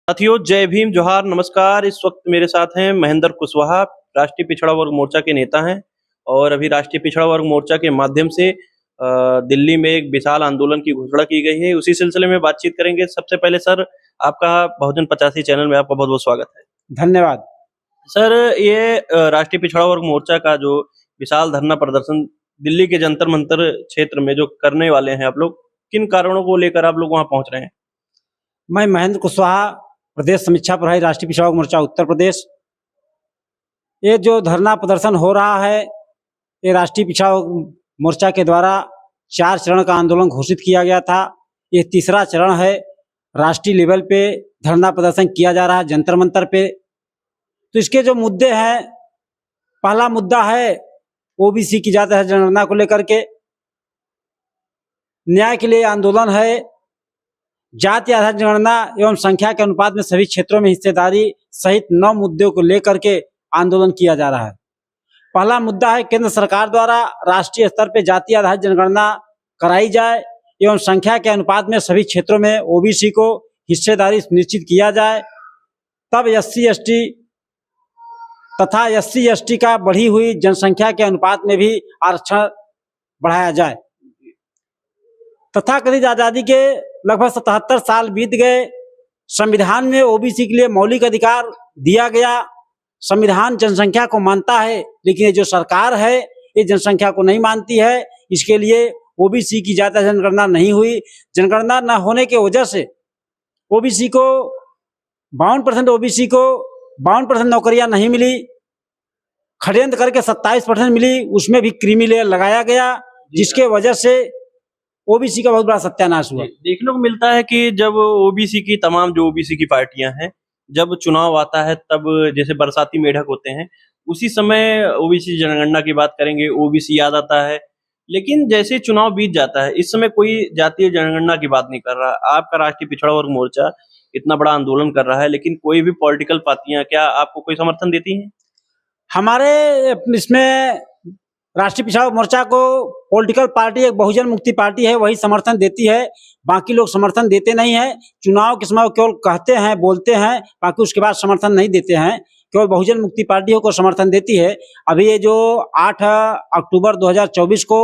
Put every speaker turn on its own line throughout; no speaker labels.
साथियों, जय भीम, जोहार, नमस्कार। इस वक्त मेरे साथ हैं महेंद्र कुशवाहा, राष्ट्रीय पिछड़ा वर्ग मोर्चा के नेता हैं और अभी राष्ट्रीय पिछड़ा वर्ग मोर्चा के माध्यम से दिल्ली में एक विशाल आंदोलन की घोषणा की गई है। उसी सिलसिले में बातचीत करेंगे। सबसे पहले सर, आपका बहुजन 85 चैनल में आपका बहुत बहुत स्वागत है।
धन्यवाद
सर, ये राष्ट्रीय पिछड़ा वर्ग मोर्चा का जो विशाल धरना प्रदर्शन दिल्ली के जंतर मंतर क्षेत्र में जो करने वाले हैं आप लोग, किन कारणों को लेकर आप लोग वहां पहुंच रहे हैं?
मैं महेंद्र कुशवाहा, प्रदेश समीक्षा प्रभारी, राष्ट्रीय पिछड़ा वर्ग मोर्चा उत्तर प्रदेश। ये जो धरना प्रदर्शन हो रहा है, ये राष्ट्रीय पिछड़ा वर्ग मोर्चा के द्वारा 4 चरण का आंदोलन घोषित किया गया था। ये तीसरा चरण है। राष्ट्रीय लेवल पे धरना प्रदर्शन किया जा रहा है जंतर मंतर पे। तो इसके जो मुद्दे हैं, पहला मुद्दा है ओबीसी की जाति जनगणना को लेकर के न्याय के लिए आंदोलन है। जाति आधारित जनगणना एवं संख्या के अनुपात में सभी क्षेत्रों में हिस्सेदारी सहित 9 मुद्दों को लेकर के आंदोलन किया जा रहा है। पहला मुद्दा है केंद्र सरकार द्वारा राष्ट्रीय स्तर पर जाति आधारित जनगणना कराई जाए एवं संख्या के अनुपात में सभी क्षेत्रों में ओबीसी को हिस्सेदारी सुनिश्चित किया जाए। तब SC/ST तथा SC/ST का बढ़ी हुई जनसंख्या के अनुपात में भी आरक्षण बढ़ाया जाए। तथाकथित आजादी के लगभग 77 साल बीत गए। संविधान में ओबीसी के लिए मौलिक अधिकार दिया गया। संविधान जनसंख्या को मानता है, लेकिन ये जो सरकार है ये जनसंख्या को नहीं मानती है। इसके लिए ओबीसी की जाति जनगणना नहीं हुई। जनगणना न होने के वजह से ओबीसी को 52% ओबीसी को 52% नौकरियां नहीं मिली। षड्यंत्र करके 27% मिली, उसमें भी क्रीमी लेयर लगाया गया, जिसके वजह से ओबीसी का बहुत बड़ा सत्यानाश हुआ।
देखने को मिलता है कि जब ओबीसी की तमाम जो ओबीसी की पार्टियां हैं, जब चुनाव आता है तब जैसे बरसाती मेढक होते हैं, उसी समय ओबीसी जनगणना की बात करेंगे, ओबीसी याद आता है। लेकिन जैसे चुनाव बीत जाता है, इस समय कोई जातीय जनगणना की बात नहीं कर रहा। आपका राष्ट्रीय पिछड़ा वर्ग मोर्चा इतना बड़ा आंदोलन कर रहा है, लेकिन कोई भी पॉलिटिकल पार्टियां क्या आपको कोई समर्थन देती हैं?
हमारे इसमें राष्ट्रीय पिछड़ा वर्ग मोर्चा को पॉलिटिकल पार्टी एक बहुजन मुक्ति पार्टी है, वही समर्थन देती है। बाकी लोग समर्थन देते नहीं है। चुनाव के समय केवल कहते हैं, बोलते हैं, बाकी उसके बाद समर्थन नहीं देते हैं। केवल बहुजन मुक्ति पार्टी को समर्थन देती है। अभी ये जो 8 अक्टूबर 2024 को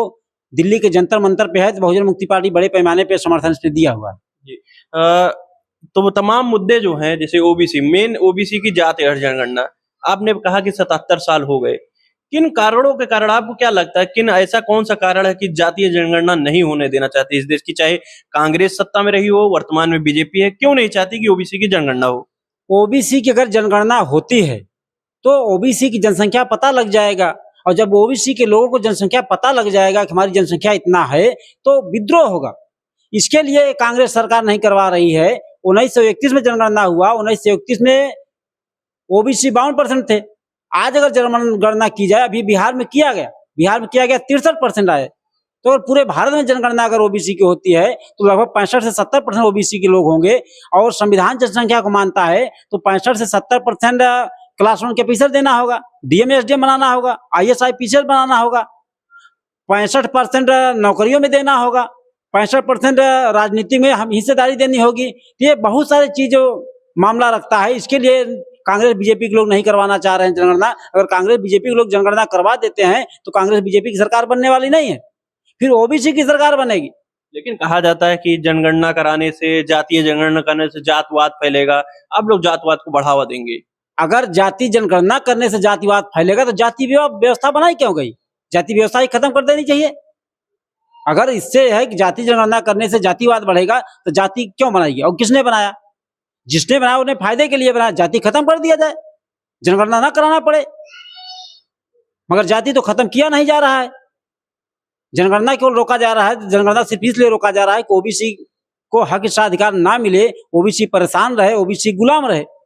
दिल्ली के जंतर मंतर पे है, तो बहुजन मुक्ति पार्टी बड़े पैमाने पे समर्थन इस पे दिया हुआ है
जी। तो वो तमाम मुद्दे जो हैं, जैसे ओबीसी, मेन ओबीसी की जाति जनगणना, आपने कहा कि 77 साल हो गए। किन कारणों के कारण आपको क्या लगता है, किन ऐसा कौन सा कारण है कि जातीय जनगणना नहीं होने देना चाहती इस देश की? चाहे कांग्रेस सत्ता में रही हो, वर्तमान में बीजेपी है, क्यों नहीं चाहती कि ओबीसी की जनगणना हो?
ओबीसी की अगर जनगणना होती है तो ओबीसी की जनसंख्या पता लग जाएगा, और जब ओबीसी के लोगों को जनसंख्या पता लग जाएगा कि हमारी जनसंख्या इतना है, तो विद्रोह होगा। इसके लिए कांग्रेस सरकार नहीं करवा रही है। 1931 में जनगणना हुआ, 1931 में ओबीसी 52% थे। आज अगर जनगणना की जाए, अभी बिहार में किया गया 63% आए। तो अगर पूरे भारत में जनगणना अगर ओबीसी की होती है तो लगभग 65 से 70% ओबीसी के लोग होंगे। और संविधान जनसंख्या को मानता है, तो 65 से 70% क्लास 1 के ऑफिसर देना होगा, डीएम एसडीएम बनाना होगा, IAS IPS बनाना होगा, 65% नौकरियों में देना होगा, 65% राजनीति में हम हिस्सेदारी देनी होगी। ये बहुत सारी चीजों मामला रखता है। इसके लिए कांग्रेस बीजेपी के लोग नहीं करवाना चाह रहे हैं जनगणना। अगर कांग्रेस बीजेपी के लोग जनगणना करवा देते हैं तो कांग्रेस बीजेपी की सरकार बनने वाली नहीं है, फिर ओबीसी की सरकार बनेगी।
लेकिन कहा जाता है कि जनगणना कराने से, जातीय जनगणना करने से जातवाद फैलेगा। आप लोग जातवाद को बढ़ावा देंगे?
अगर जाति जनगणना करने से जातिवाद फैलेगा तो जाति व्यवस्था बनाई क्यों गई? जाति व्यवस्था ही खत्म कर देनी चाहिए। अगर इससे है कि जाति जनगणना करने से जातिवाद बढ़ेगा, तो जाति क्यों बनाएगी? और किसने बनाया? जिसने बनाया उन्हें फायदे के लिए बनाया। जाति खत्म कर दिया जाए, जनगणना ना कराना पड़े। मगर जाति तो खत्म किया नहीं जा रहा है, जनगणना केवल रोका जा रहा है। जनगणना सिर्फ इसलिए रोका जा रहा है कि ओबीसी को हक अधिकार ना मिले, ओबीसी परेशान रहे, ओबीसी गुलाम रहे।